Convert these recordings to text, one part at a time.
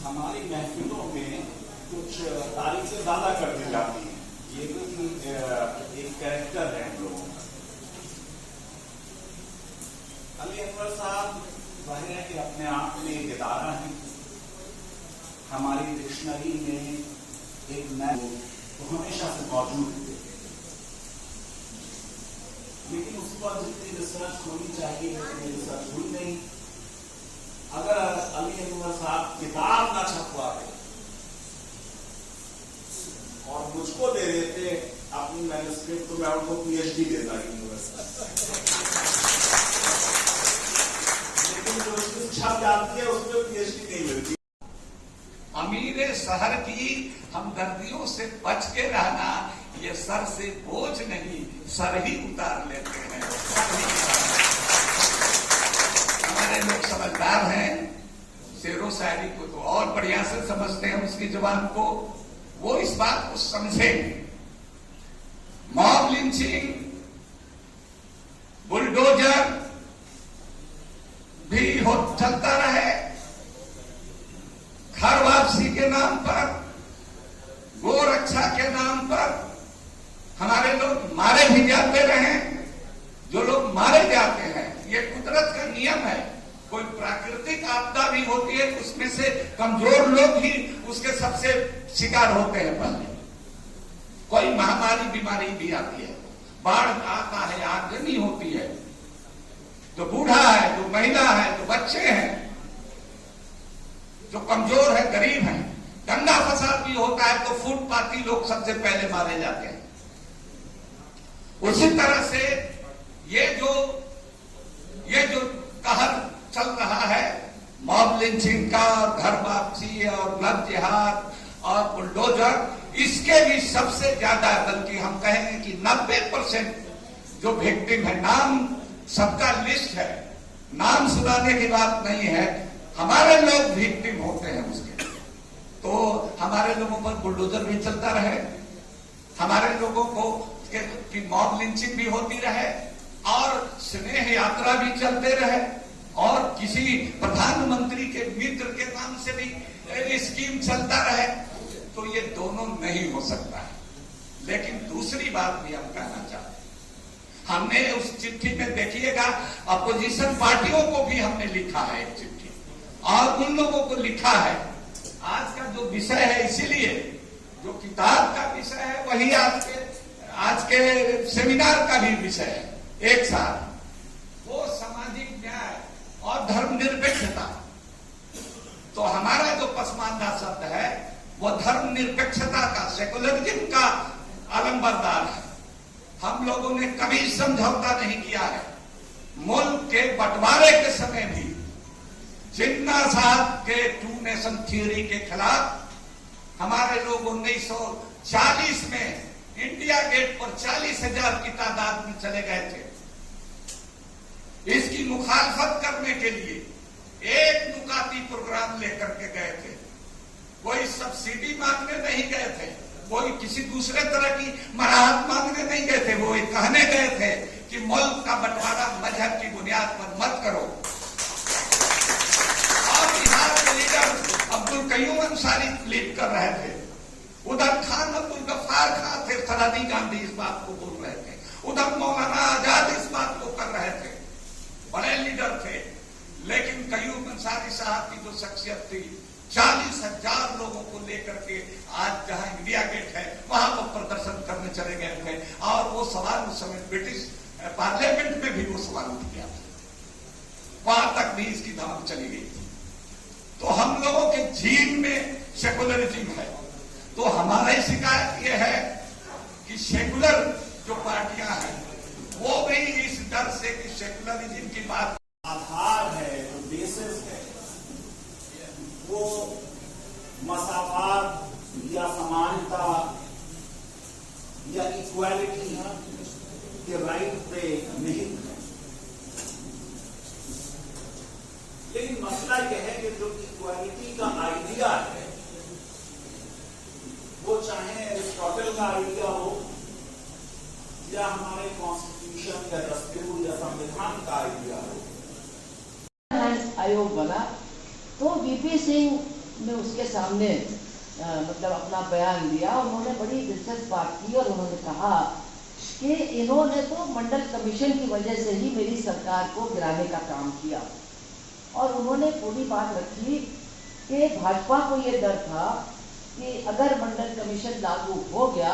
हमारी महफिलों में कुछ तारीफें ज्यादा कर दी जाती हैं। ये भी एक कैरेक्टर है हम लोगों का। अली अकबर साहब जाहिर है कि अपने आप में एक इदारा है। हमारी डिक्शनरी में एक नया तो हमेशा से मौजूद है, लेकिन उस पर जितनी रिसर्च होनी चाहिए उतनी रिसर्च हुई नहीं। अगर अली अकबर साहब किताब ना छपवाते और मुझको दे देते अपनी मैन्युस्क्रिप्ट, तो मैं उनको पीएचडी देता यूनिवर्सिटी। लेकिन जो छप जाती है उसमें पीएचडी नहीं मिलती। अमीर शहर की हमदर्दियों से बच के रहना, ये सर से बोझ नहीं सर ही उतार लेते हैं। हमारे लोग समझदार हैं, शेरो शायरी को तो और बढ़िया से समझते हैं उसकी जुबान को, वो इस बात को समझेंगे। मॉब लिंचिंग, बुलडोजर भी हो चलता रहे, घर वापसी के नाम पर, गोरक्षा के नाम पर हमारे लोग मारे भी जाते रहे। जो लोग मारे जाते हैं ये कुदरत का नियम है। कोई प्राकृतिक आपदा भी होती है, उसमें से कमजोर लोग ही उसके सबसे शिकार होते हैं। पहले कोई महामारी बीमारी भी आती है, बाढ़ आता है, आगजनी होती है, तो बूढ़ा है, तो महिला है, तो बच्चे हैं, जो कमजोर है, गरीब है। दंगा फसाद भी होता है तो फुटपाथी लोग सबसे पहले मारे जाते हैं। उसी तरह से ये जो कहर चल रहा है मॉब लिंचिंग का, और घर वापसी और लव जिहाद और बुलडोजर, इसके भी सबसे ज्यादा, बल्कि हम कहेंगे कि 90% जो विक्टिम है, नाम सबका लिस्ट है, नाम सुनाने की बात नहीं है, हमारे लोग विक्टिम होते हैं उसके। तो हमारे लोगों पर बुलडोजर भी चलता रहे, हमारे लोगों को की मॉब लिंचिंग भी होती रहे, और स्नेह यात्रा भी चलते रहे, और किसी प्रधानमंत्री के मित्र के नाम से भी स्कीम चलता रहे, तो ये दोनों नहीं हो सकता है। लेकिन दूसरी बात भी हम कहना चाहते हैं, हमने उस चिट्ठी में देखिएगा अपोजिशन पार्टियों को भी हमने लिखा है एक चिट्ठी, और उन लोगों को लिखा है। आज का जो विषय है, इसीलिए जो किताब का विषय है वही आज के सेमिनार का भी विषय है एक साथ, वो सामाजिक न्याय और धर्मनिरपेक्षता। तो हमारा जो पसमानदा शब्द है वो धर्मनिरपेक्षता का, सेकुलरिज्म का अलंबरदार है। हम लोगों ने कभी समझौता नहीं किया है। मुल्क के बंटवारे के समय भी जिन्ना साहब के टू नेशन थ्योरी के खिलाफ हमारे लोग 1940 में इंडिया गेट पर 40,000 की तादाद में चले गए थे। इसकी मुखालफत करने के लिए एक नुकाती प्रोग्राम लेकर के गए थे। कोई सब्सिडी मांगने नहीं गए थे, कोई किसी दूसरे तरह की मराहत मांगने नहीं गए थे। वो कहने गए थे कि मुल्क का बंटवारा मजहब की बुनियाद पर मत करो। और बिहार के लीडर अब्दुल कयूम अंसारी लीड कर रहे थे, उधर खान अब्दुल गफ्फार खान थे, सलादी गांधी इस बात को बोल रहे थे, उधर मौलाना आजाद इस बात को कर रहे थे, बड़े लीडर थे। लेकिन कयूम अंसारी साहब की जो शख्सियत थी, 40,000 लोगों को लेकर के आज जहां इंडिया गेट है वहां पर प्रदर्शन करने चले गए थे, और वो सवाल उस समय ब्रिटिश पार्लियामेंट में भी वो सवाल उठ गया, वहां तक भी इसकी धाम चली गई थी। तो हम लोगों के जीन में सेकुलरिज्म है। तो हमारी शिकायत यह है कि सेकुलर जो पार्टियां हैं वो भी इस डर से कि सेकुलरिज्म की बात आधार है, जो बेसिस है, वो मसावात या समानता या इक्वालिटी के राइट पे निहित है। लेकिन मसला यह है कि जो इक्वालिटी का आइडिया है, वो चाहे एरिस्टोटल का आइडिया हो या हमारे कॉन्स्टिट्यूशन या दस्तूर या संविधान का आइडिया हो। आयोग बना तो वीपी सिंह ने उसके सामने मतलब अपना बयान दिया। उन्होंने बड़ी दिलचस्प बात की और उन्होंने कहा कि इन्होंने तो मंडल कमीशन की वजह से ही मेरी सरकार को गिराने का काम किया। और उन्होंने पूरी बात रखी कि भाजपा को ये डर था कि अगर मंडल कमीशन लागू हो गया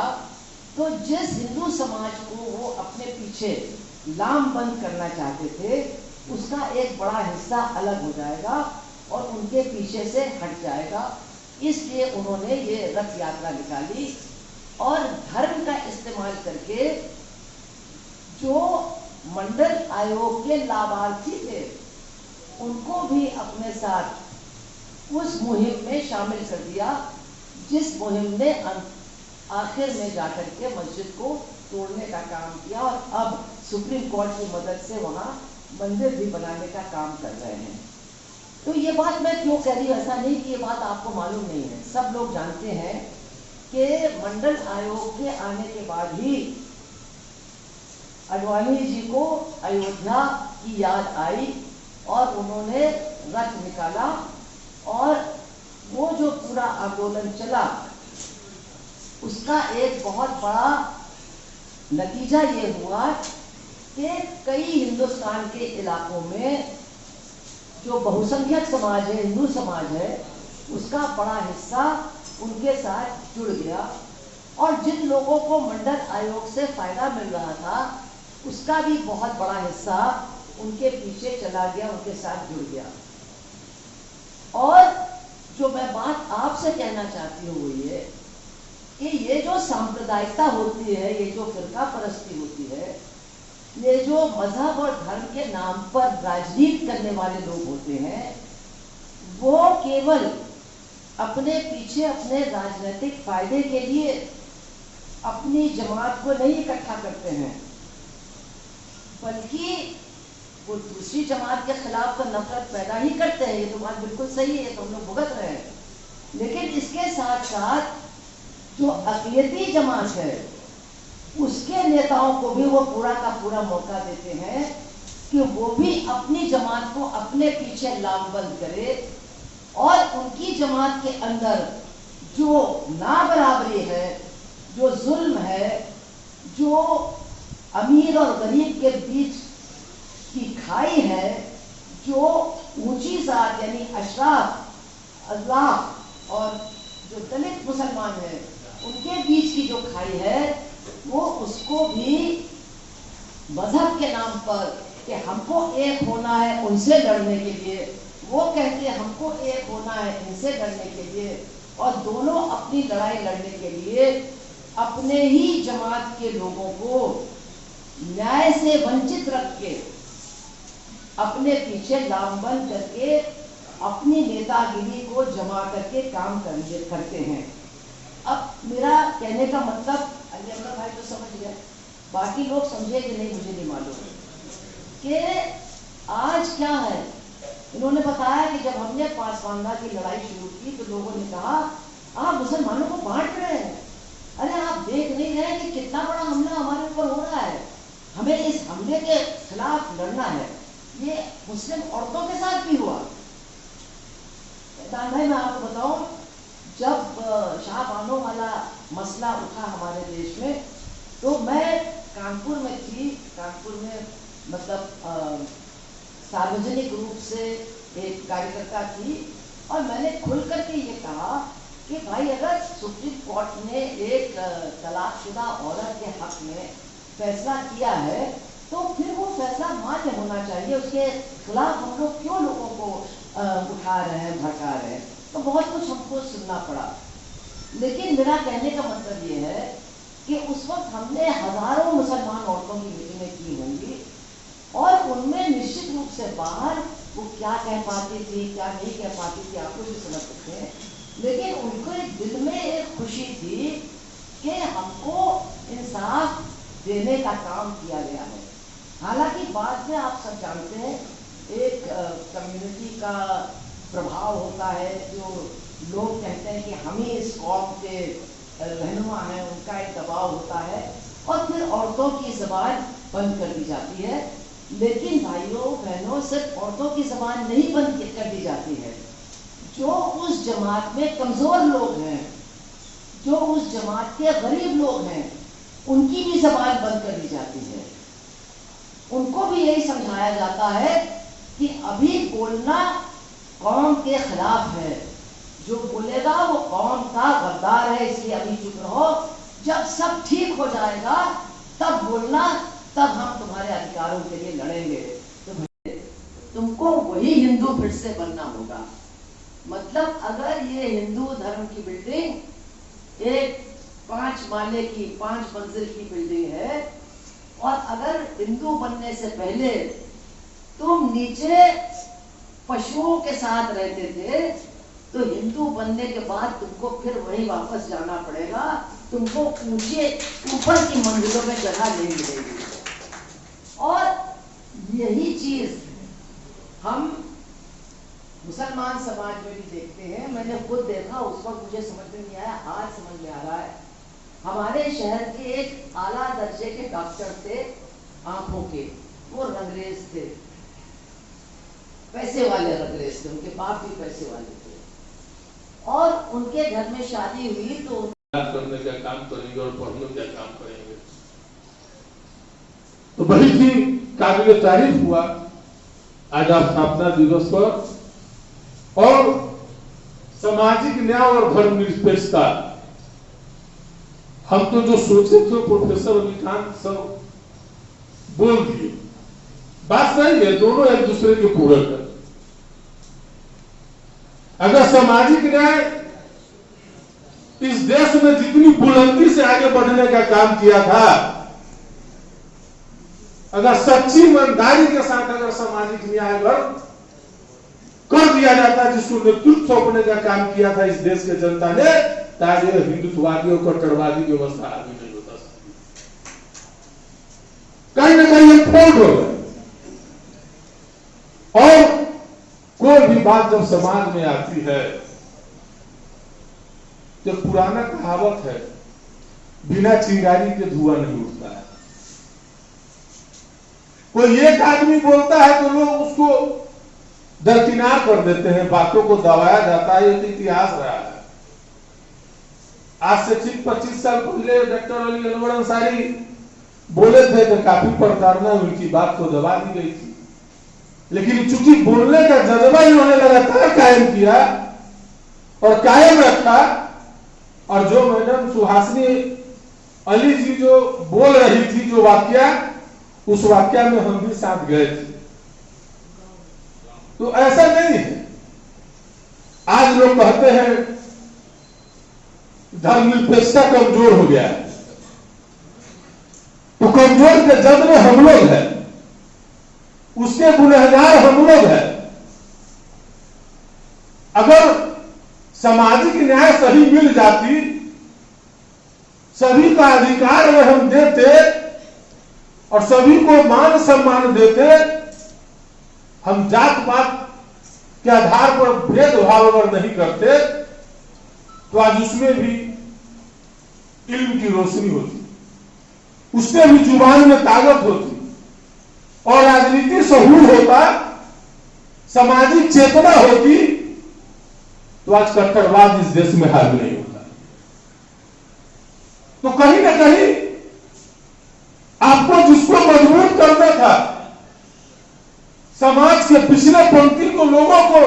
तो जिस हिंदू समाज को वो अपने पीछे लामबंद करना चाहते थे उसका एक बड़ा हिस्सा अलग हो जाएगा और उनके पीछे से हट जाएगा। इसलिए उन्होंने ये रथ यात्रा निकाली और धर्म का इस्तेमाल करके जो मंडल आयोग के लाभार्थी थे उनको भी अपने साथ उस मुहिम में शामिल कर दिया, जिस मुहिम ने आखिर में जाकर के मस्जिद को तोड़ने का काम किया और अब सुप्रीम कोर्ट की मदद से वहां मंदिर भी बनाने का काम कर रहे हैं। तो ये बात मैं क्यों कह रही हूँ, ऐसा नहीं कि ये बात आपको मालूम नहीं है, सब लोग जानते हैं कि मंडल आयोग के आने के बाद ही आडवाणी जी को अयोध्या की याद आई और उन्होंने रथ निकाला और वो जो पूरा आंदोलन चला उसका एक बहुत बड़ा नतीजा ये हुआ कि कई हिंदुस्तान के इलाकों में जो बहुसंख्यक समाज है, हिंदू समाज है, उसका बड़ा हिस्सा उनके साथ जुड़ गया और जिन लोगों को मंडल आयोग से फायदा मिल रहा था उसका भी बहुत बड़ा हिस्सा उनके पीछे चला गया, उनके साथ जुड़ गया। और जो मैं बात आपसे कहना चाहती हूँ वो ये कि ये जो सांप्रदायिकता होती है, ये जो फिरका परस्ती होती है, ये जो मजहब और धर्म के नाम पर राजनीति करने वाले लोग होते हैं, वो केवल अपने पीछे अपने राजनीतिक फायदे के लिए अपनी जमात को नहीं इकट्ठा करते हैं, बल्कि वो दूसरी जमात के खिलाफ तो नफरत पैदा ही करते हैं। ये तो बात बिल्कुल सही है, तो हम लोग भुगत रहे हैं। लेकिन इसके साथ साथ जो अक़लियती जमात है उसके नेताओं को भी वो पूरा का पूरा मौका देते हैं कि वो भी अपनी जमात को अपने पीछे लामबंद करे और उनकी जमात के अंदर जो नाबराबरी है, जो जुल्म है, जो अमीर और गरीब के बीच की खाई है, जो ऊंची जात यानी अशराफ अल्लाह और जो दलित मुसलमान है उनके बीच की जो खाई है, वो उसको भी मजहब के नाम पर कि हमको एक होना है उनसे लड़ने के लिए, वो कहते हैं हमको एक होना है इनसे लड़ने के लिए, और दोनों अपनी लड़ाई लड़ने के लिए अपने ही जमात के लोगों को न्याय से वंचित रख के अपने पीछे लामबंद करके अपनी नेतागिरी को जमा करके काम करते हैं। अब मेरा कहने का मतलब अल्लाह भाई तो समझ गया, बाकी लोग समझे कि नहीं मुझे नहीं मालूम कि आज क्या है। इन्होंने बताया कि जब हमने पासवानदा की लड़ाई शुरू की तो लोगों ने कहा आप मुसलमानों को बांट रहे हैं, अरे आप देख नहीं रहे कि कितना बड़ा हमला हमारे ऊपर हो रहा है, हमें इस हमले के खिलाफ लड़ना है। ये मुस्लिम औरतों के साथ भी हुआ। भाई मैं आपको बताऊं, जब शाहबानों वाला मसला उठा हमारे देश में तो मैं कानपुर में थी, कानपुर में मतलब सार्वजनिक रूप से एक कार्यकर्ता थी और मैंने खुल करके ये कहा कि भाई अगर सुप्रीम कोर्ट ने एक तलाकशुदा औरत के हक में फैसला किया है तो फिर वो फैसला मान्य होना चाहिए, उसके खिलाफ हम लोग क्यों लोगों को उठा रहे हैं, भड़का रहे हैं। तो बहुत कुछ हमको सुनना पड़ा, लेकिन मेरा कहने का मतलब ये है कि उस वक्त हमने हजारों मुसलमान औरतों की मीटिंगें की होंगी और उनमें निश्चित रूप से बाहर वो क्या कह पाती थी क्या नहीं कह पाती थी आप लोग भी समझ सकते हैं, लेकिन उनको एक दिल में एक खुशी थी कि हमको इंसाफ देने का काम किया गया है। हालांकि बाद में आप सब जानते हैं एक कम्युनिटी का प्रभाव होता है, जो लोग कहते हैं कि हम ही इस कौम के रहनुमा हैं, उनका एक दबाव होता है और फिर औरतों की जबान बंद कर दी जाती है। लेकिन भाइयों बहनों, सिर्फ औरतों की जबान नहीं बंद कर दी जाती है, जो उस जमात में कमजोर लोग हैं, जो उस जमात के गरीब लोग हैं, उनकी भी जबान बंद कर दी जाती है। उनको भी यही समझाया जाता है कि अभी बोलना कौम के खिलाफ है, जो बोलेगा वो कौम का गद्दार है, इसलिए अभी चुप रहो, जब सब ठीक हो जाएगा तब बोलना, तब हम तुम्हारे अधिकारों के लिए लड़ेंगे। तो तुमको वही हिंदू फिर से बनना होगा। मतलब अगर ये हिंदू धर्म की बिल्डिंग एक 5 माले की 5 मंजिल की बिल्डिंग है, और अगर हिंदू बनने से पहले तुम नीचे पशुओं के साथ रहते थे, तो हिंदू बनने के बाद तुमको फिर वहीं वापस जाना पड़ेगा, तुमको ऊपर की मंजिलों में जगह नहीं मिलेगी। और यही चीज हम मुसलमान समाज में भी देखते हैं। मैंने खुद देखा, उस वक्त मुझे समझ में नहीं आया, आज समझ में आ रहा है। हमारे शहर के एक आला दर्जे के डॉक्टर थे आंखों के, वो रंगरेज थे, पैसे वाले रंगरेज थे, उनके बाप भी पैसे वाले थे, और उनके घर में शादी हुई तो करने का काम करेंगे और पढ़ने का काम करेंगे। तो वही भी काबिल तारीफ हुआ आज स्थापना दिवस पर। और सामाजिक न्याय और धर्मनिरपेक्षता, हम तो जो सोचे थे प्रोफेसर अमिताभ सब बोल दिए, बात सही है, दोनों एक दूसरे के पूरक है। अगर सामाजिक न्याय इस देश में जितनी बुलंदी से आगे बढ़ने का काम किया था, अगर सच्ची ईमानदारी के साथ अगर सामाजिक न्याय कर दिया जाता, जिसको नेतृत्व सौंपने का काम किया था इस देश के जनता ने, ताकि हिंदुत्ववादी और कट्टरवादी व्यवस्था आगे नहीं होता। कहीं ना कहीं एक फॉल्ट हो गया। और कोई भी बात जब समाज में आती है, तो पुराना कहावत है, बिना चिंगारी के धुआं नहीं उठता है। कोई एक आदमी बोलता है तो लोग उसको दरकिनार कर देते हैं, बातों को दबाया जाता है। ये इतिहास रहा है। आज से ठीक 25 साल पहले डॉक्टर अली अनवर अंसारी बोले थे तो काफी प्रताड़ना उनकी बात को दबा दी गई थी, लेकिन चूंकि बोलने का जज्बा इन्होंने लगातार कायम किया और कायम रखा, और जो मैडम सुहासिनी अली जी जो बोल रही थी, जो वाक्या, उस वाक्या में हम भी साथ गए थे। तो ऐसा नहीं है। आज लोग कहते हैं धर्मनिरपेक्षता कमजोर हो गया है, तो कमजोर के जद में हम लोग हैं, उसके गुनहगार हम लोग हैं। अगर सामाजिक न्याय सही मिल जाती, सभी का अधिकार अगर हम देते और सभी को मान सम्मान देते, हम जात पात के आधार पर भेदभाव अगर नहीं करते, तो आज उसमें भी इल्म की रोशनी होती, उसमें भी जुबान में ताकत होती, और राजनीति सहूर होता, सामाजिक चेतना होती, तो आज कट्टरवाद इस देश में हावी नहीं होता। तो कहीं ना कहीं आपको जिसको मजबूर करना था, समाज के पिछले पंक्ति को, लोगों को,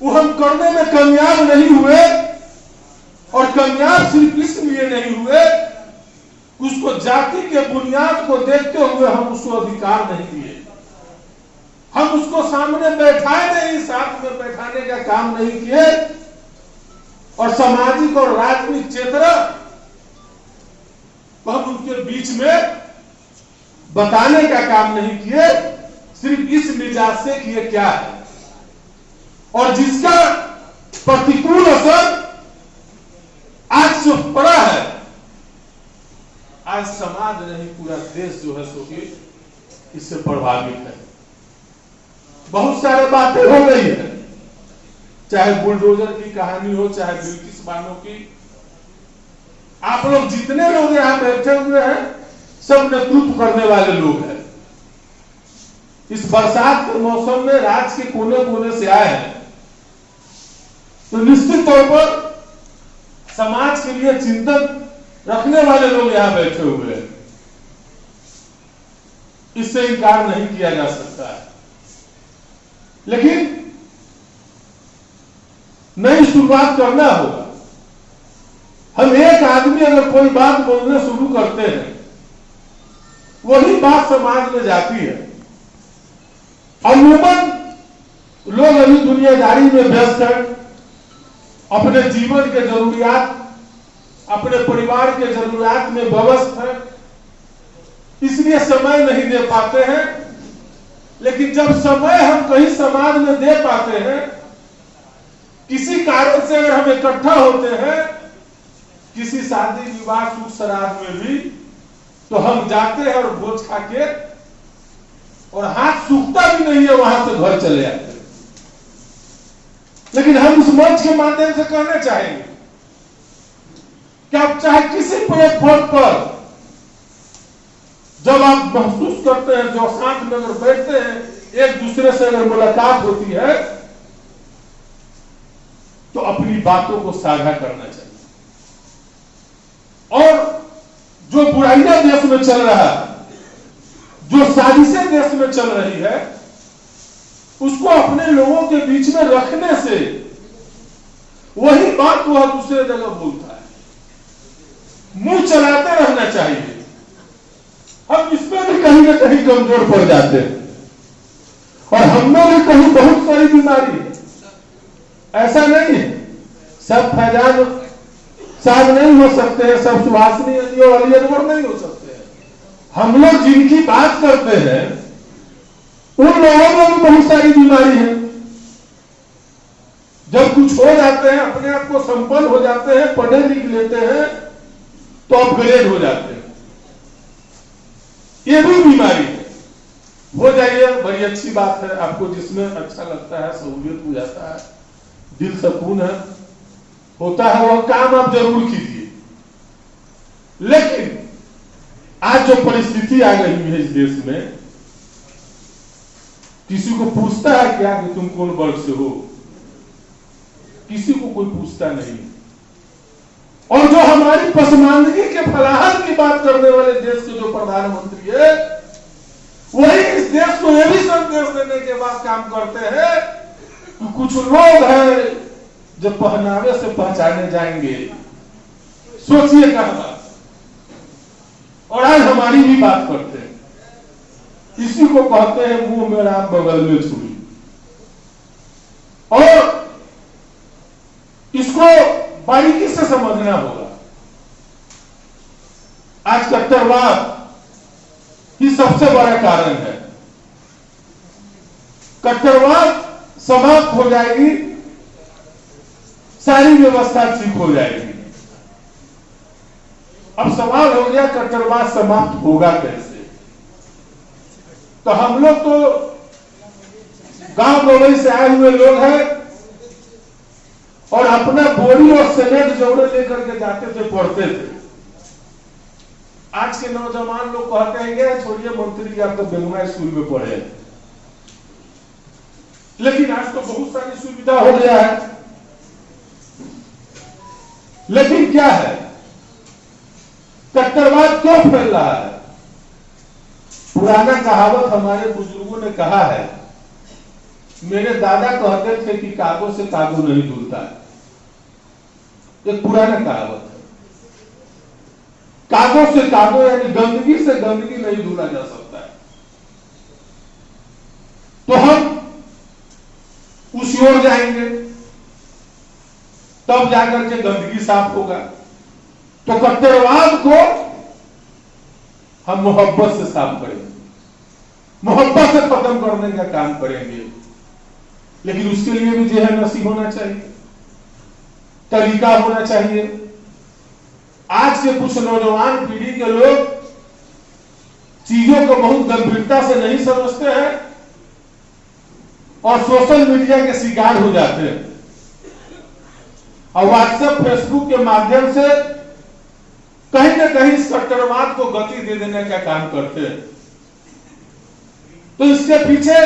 वो हम करने में कामयाब नहीं हुए। और कामयाब सिर्फ इसलिए नहीं हुए, उसको जाति के बुनियाद को देखते हुए हम उसको अधिकार नहीं दिए, हम उसको सामने बैठाए नहीं, साथ में बैठाने का काम नहीं किए, और सामाजिक और राजनीतिक चेतना को हम उनके बीच में बताने का काम नहीं किए, सिर्फ इस मिजाज से कि ये क्या है, और जिसका प्रतिकूल असर आज जो पड़ा है, आज समाज नहीं पूरा देश जो है सो कि इससे प्रभावित है। बहुत सारे बातें हो गई है, चाहे बुलडोजर की कहानी हो, चाहे बिल्किस बानो की। आप लोग जितने लोग यहां बैठे हुए हैं, सब नेतृत्व करने वाले लोग हैं। इस बरसात के मौसम में राज्य के कोने कोने से आए हैं, तो निश्चित तौर पर समाज के लिए चिंतन रखने वाले लोग यहां बैठे हुए हैं, इससे इनकार नहीं किया जा सकता है। लेकिन नई शुरुआत करना होगा। हम एक आदमी अगर कोई बात बोलना शुरू करते हैं, वही बात समाज में जाती है। अमूमन लोग अभी दुनियादारी में व्यस्त हैं, अपने जीवन के जरूरियात, अपने परिवार के जरूरियात में व्यस्त हैं, इसलिए समय नहीं दे पाते हैं। लेकिन जब समय हम कहीं समाज में दे पाते हैं, किसी कारण से अगर हम इकट्ठा होते हैं, किसी शादी विवाह सुख श्राद्ध में भी, तो हम जाते हैं और भोज खा के, और हाथ सूखता भी नहीं है, वहां से घर चले आते हैं। लेकिन हम इस मंच के माध्यम से कहना चाहेंगे कि आप चाहे किसी प्लेटफॉर्म पर जब आप महसूस करते हैं, जो साथ में अगर बैठते हैं, एक दूसरे से अगर मुलाकात होती है, तो अपनी बातों को साझा करना चाहिए। और जो बुराइयां देश में चल रहा है, जो साजिशें देश में चल रही है, उसको अपने लोगों के बीच में रखने से वही बात वह दूसरे जगह बोलता है। मुंह चलाते रहना चाहिए। हम इसमें भी कहीं ना कहीं कमजोर पड़ जाते हैं, और हमें भी कहीं बहुत सारी बीमारी है। ऐसा नहीं है सब फैजान साहब नहीं हो सकते हैं, सब सुहासिनी और अली अनवर नहीं हो सकते हैं। हम लोग जिनकी बात करते हैं, उन लोगों में भी बहुत सारी बीमारी है। जब कुछ हो जाते हैं, अपने आप को संपन्न हो जाते हैं, पढ़े लिख लेते हैं, तो अपग्रेड हो जाते हैं। ये भी बीमारी है। हो जाइए, बड़ी अच्छी बात है। आपको जिसमें अच्छा लगता है, सहूलियत हो जाता है, दिल सुकून है, होता है, वह काम आप जरूर कीजिए। लेकिन आज जो परिस्थिति आ गई है इस देश में, किसी को पूछता है क्या कि तुम कौन वर्ग से हो? किसी को कोई पूछता नहीं। और जो हमारी पसमानदगी के फलाहत की बात करने वाले देश के जो प्रधानमंत्री है, वही इस देश को यह भी संदेश देने के बाद काम करते हैं कि कुछ लोग हैं जो पहनावे से पहचाने जाएंगे। सोचिए क्या बात। और आज हमारी भी बात करते हैं। इसी को कहते हैं मुंह में राम बगल में छुरी। और इसको बारीकी से समझना होगा। आज कट्टरवाद ही सबसे बड़ा कारण है। कट्टरवाद समाप्त हो जाएगी, सारी व्यवस्था ठीक हो जाएगी। अब सवाल हो गया, कट्टरवाद समाप्त होगा कैसे? तो हम लोग तो गांव बम्बई से आए हुए लोग हैं, और अपना बोरी और सिलेट जोड़े लेकर के जाते थे, पढ़ते थे। आज के नौजवान लोग कहते हैं, छोड़िए मंत्री, आप तो बेगमा स्कूल में पढ़े। लेकिन आज तो बहुत सारी सुविधा हो गया है। लेकिन क्या है, कट्टरवाद क्यों फैल रहा है? पुराना कहावत हमारे बुजुर्गों ने कहा है, मेरे दादा कहते थे कि कागो से कागो नहीं धुलता है। एक पुराना कहावत है। कागो से कागो यानी गंदगी से गंदगी नहीं धुला जा सकता है। तो हम उस ओर जाएंगे, तब जाकर के गंदगी साफ होगा। तो कट्टरवाद को हम मोहब्बत से साफ करेंगे, मोहब्बत से खत्म करने का काम करेंगे। लेकिन उसके लिए भी जहनसी होना चाहिए, तरीका होना चाहिए। आज के कुछ नौजवान पीढ़ी के लोग चीजों को बहुत गंभीरता से नहीं समझते हैं और सोशल मीडिया के शिकार हो जाते हैं, और व्हाट्सएप फेसबुक के माध्यम से कहीं ना कहीं इस कट्टरवाद को गति दे देने का काम करते हैं। तो इसके पीछे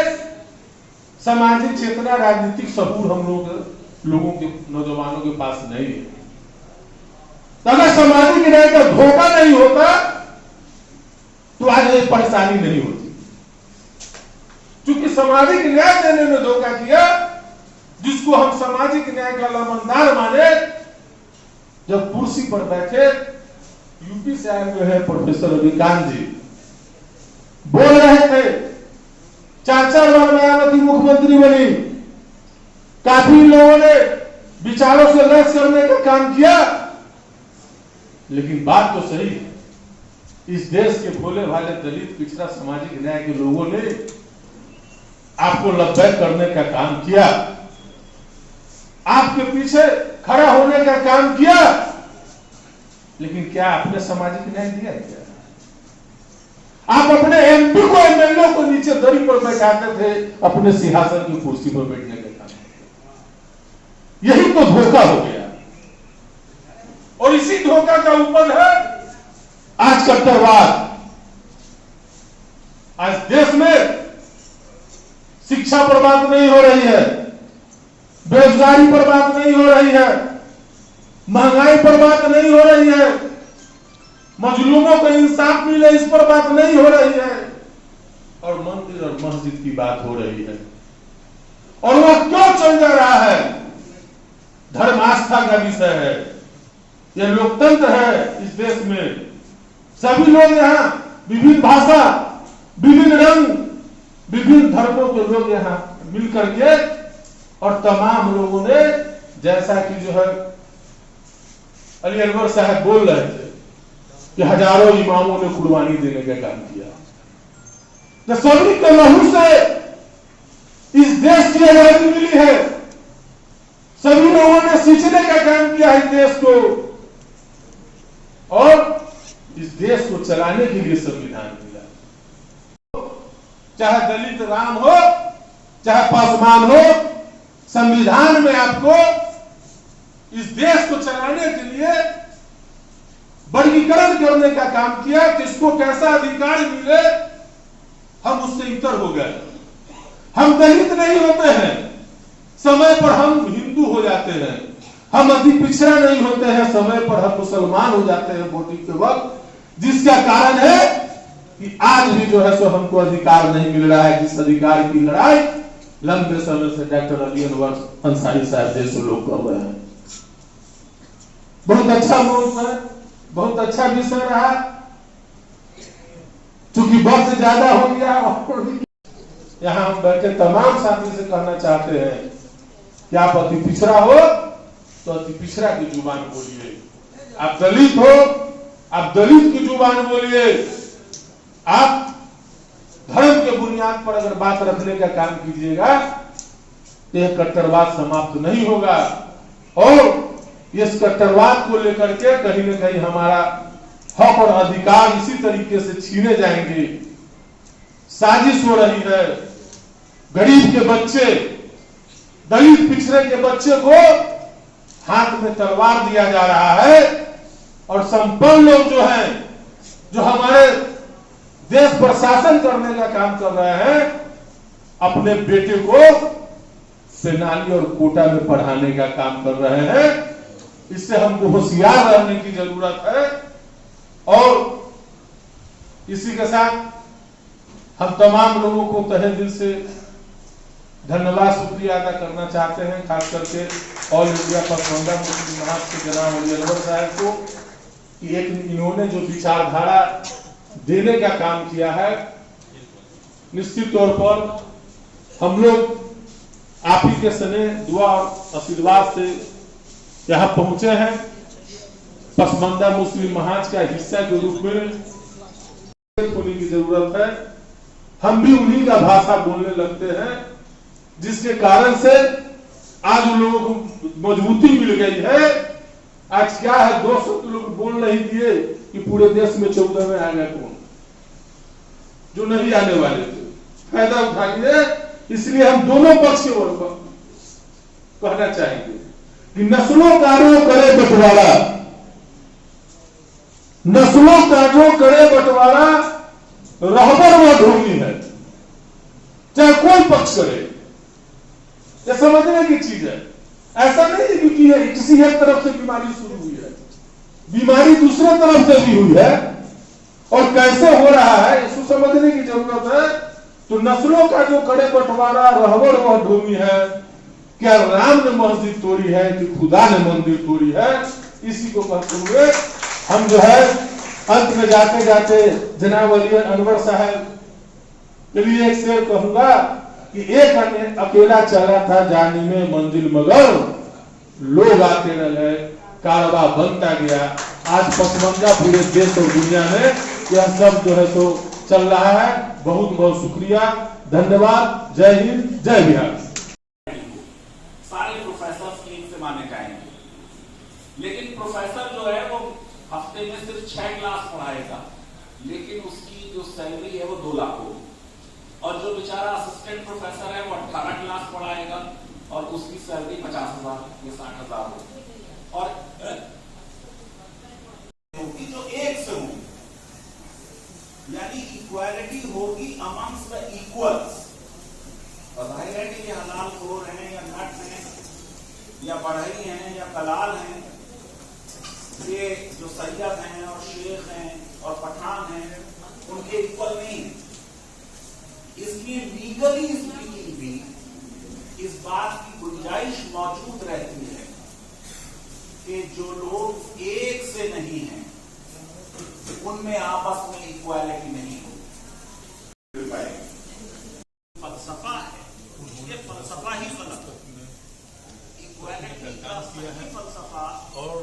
सामाजिक चेतना, राजनीतिक सहूर हम लोग लोगों के, नौजवानों के पास नहीं है। तो अगर सामाजिक न्याय का धोखा नहीं होता तो आज ये परेशानी नहीं होती। क्योंकि सामाजिक न्याय देने में धोखा किया, जिसको हम सामाजिक न्याय का लमनदार माने, जब कुर्सी पर बैठे यूपी से आए हुए हैं प्रोफेसर रविकांत जी बोल रहे थे, 4-4 बार मायावती मुख्यमंत्री बनी, काफी लोगों ने विचारों से लैस करने का काम किया, लेकिन बात तो सही है, इस देश के भोले भाले दलित पिछड़ा सामाजिक न्याय के लोगों ने आपको लब्बैक करने का काम किया, आपके पीछे खड़ा होने का काम किया, लेकिन क्या आपने सामाजिक न्याय दिया क्या? आप अपने एमपी को, एमएलए को नीचे दरी पर बैठाते थे, अपने सिंहासन की कुर्सी पर बैठने का काम किया। यही तो धोखा हो गया। और इसी धोखा का उपज है आज कट्टरवाद। आज देश में शिक्षा पर बात नहीं हो रही है, बेरोजगारी पर बात नहीं हो रही है, महंगाई पर बात नहीं हो रही है, मजलूमों को इंसाफ मिले इस पर बात नहीं हो रही है, और मंदिर और मस्जिद की बात हो रही है। और वह क्यों चल जा रहा है? धर्म आस्था का विषय है, यह लोकतंत्र है। इस देश में सभी लोग यहाँ विभिन्न भाषा, विभिन्न रंग, विभिन्न धर्मों के लोग यहाँ मिलकर के, और तमाम लोगों ने, जैसा कि जो है अली अनवर साहब बोल रहे थे कि हजारों इमामों ने कुर्बानी देने का काम किया। तो सभी के लहू से इस देश की आजादी मिली है, सभी लोगों ने सींचने का काम किया है इस देश को, और इस देश को चलाने के लिए संविधान मिला। चाहे दलित राम हो, चाहे पासवान हो, संविधान में आपको इस देश को चलाने के लिए वर्गीकरण करने का काम किया, किसको कैसा अधिकार मिले। हम उससे इतर हो गए। हम दलित नहीं होते हैं, समय पर हम हिंदू हो जाते हैं। हम अति पिछड़ा नहीं होते हैं, समय पर हम मुसलमान हो जाते हैं वोटिंग के वक्त, जिसका कारण है कि आज भी जो है सो हमको अधिकार नहीं मिल रहा है, जिस अधिकार की लड़ाई लंबे समय से डॉक्टर अली अनवर अंसारी साहब जैसे लोग कर रहे हैं। बहुत अच्छा मौका है, बहुत अच्छा विषय रहा, चूंकि वक्त ज्यादा हो गया। यहाँ हम बैठे तमाम साथी से कहना चाहते हैं कि आप अति पिछड़ा हो तो अति पिछड़ा की जुबान बोलिए, आप दलित हो आप दलित की जुबान बोलिए, आप धर्म के बुनियाद पर अगर बात रखने का काम कीजिएगा तो यह कट्टरवाद समाप्त नहीं होगा, और इस कट्टरवाद को लेकर के कहीं न कहीं हमारा हक और अधिकार इसी तरीके से छीने जाएंगे। साजिश हो रही है, गरीब के बच्चे, दलित पिछड़े के बच्चे को हाथ में तलवार दिया जा रहा है, और संपन्न लोग जो हैं, जो हमारे देश पर शासन करने का काम कर रहे हैं, अपने बेटे को सेनानी और कोटा में पढ़ाने का काम कर रहे हैं। इससे हमको होशियार रहने की जरूरत है। और इसी के साथ हम तमाम लोगों को तहे दिल से धन्यवाद शुक्रिया अदा करना चाहते हैं, खास करके ऑल इंडिया पसमानदा मुस्लिम महाज के जनाब अली अनवर साहब को, कि एक इन्होंने जो विचारधारा देने का काम किया है, निश्चित तौर पर हम लोग आप ही के स्नेह, दुआ और आशीर्वाद से यहाँ पहुंचे हैं। पसमानदा मुस्लिम महाज का हिस्सा के रूप में होने की जरूरत है। हम भी उन्हीं का भाषा बोलने लगते हैं, जिसके कारण से आज उन लोगों को मजबूती मिल गई है। आज क्या है, 200 लोग बोल नहीं दिए कि पूरे देश में 14 में आ गए कौन, जो नहीं आने वाले थे, फायदा उठा लिए। इसलिए हम दोनों पक्ष के ओर कहना चाहेंगे कि नस्लों का रो करे बंटवारा, नस्लों का रो करे बंटवारा, रहबर व ढोंगी है, चाहे कोई पक्ष करे। यह समझने की चीज है। ऐसा नहीं है कि ये किसी एक तरफ से बीमारी शुरू हुई है, बीमारी दूसरे तरफ से भी हुई है। और कैसे हो रहा है इसको समझने की जरूरत है। तो नस्लों का जो कड़े बंटवारा रहबर वह ढोंगी है, क्या राम ने मस्जिद तोड़ी है कि खुदा ने मंदिर तोड़ी है, इसी को कहते हुए हम जो है अंत में जाते जाते जनाब अली अनवर साहब के लिए एक शेर कहूंगा कि एक अकेला चला था जानी में मंजिल, मगर लोग आते रहे, कारवा बनता गया। आज पसमंदा पूरे देश और दुनिया में यह सब जो है तो चल रहा है। बहुत बहुत शुक्रिया, धन्यवाद, जय हिंद, जय बिहार। सारे प्रोफेसर एक से माने जाएंगे, लेकिन प्रोफेसर जो है वो हफ्ते में सिर्फ 6 क्लास पढ़ाएगा, लेकिन उसकी जो सैलरी है वो 2 लाख होगी। और जो बेचारा असिस्टेंट प्रोफेसर है वो 18 क्लास पढ़ाएगा और उसकी सैलरी 50,000 या 60,000 होगी। और जो एक से होगी, यानी इक्वालिटी होगी अमंग्स द इक्वल्स। और जाहिर है कि ये हलाल खोर हैं या नट हैं या बढ़ई हैं या कलाल हैं, ये जो सैयद हैं और शेख हैं और पठान हैं उनके इक्वल नहीं है। इसलिए लीगली स्पीकिंग भी इस बात की गुंजाइश मौजूद रहती है कि जो लोग एक से नहीं हैं उनमें आपस में इक्वालिटी नहीं होगी। फलसफा है, ये फलसफा ही गलत है। इक्वालिटी का सही फलसफा और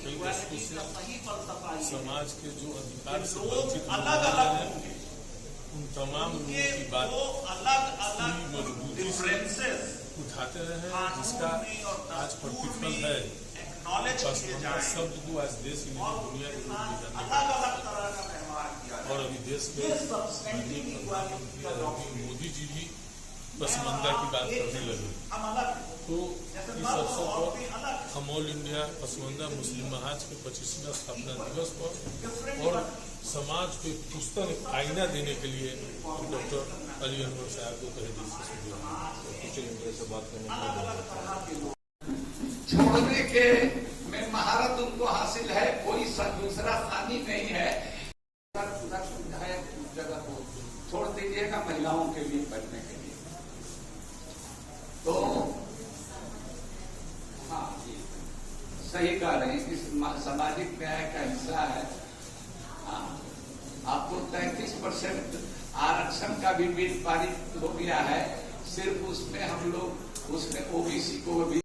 सही फलसफा समाज के जो अधिकार से लोग अलग अलग होंगे, उन तमाम लोगों की बात अलग अलग डिफरेंसेस उठाते रहे हैं, जिसका आज प्रतिफल है पसमानदा शब्द को आज देश में दुनिया के अलग अलग तरह का व्यवहार किया। और अभी देश में मोदी जी भी पसमानदा की बात करने लगे। तो इस अवसर पर हम ऑल इंडिया पसमानदा मुस्लिम महाज के 25वें स्थापना दिवस पर और समाज को एक पुस्तक एक आईना देने के लिए डॉक्टर अली अनवर साहब को तहे दिल से बात करने छोड़ने के में महारत उनको हासिल है, कोई दूसरा सानी नहीं है। जगह को छोड़ दीजिएगा महिलाओं के लिए पढ़ने के लिए। तो हाँ जी, सही कह रहे हैं कि सामाजिक न्याय का हिस्सा है। हाँ, आपको 33% आरक्षण का भी बिल पारित हो गया है। सिर्फ उसमें हम लोग उसमें ओबीसी को भी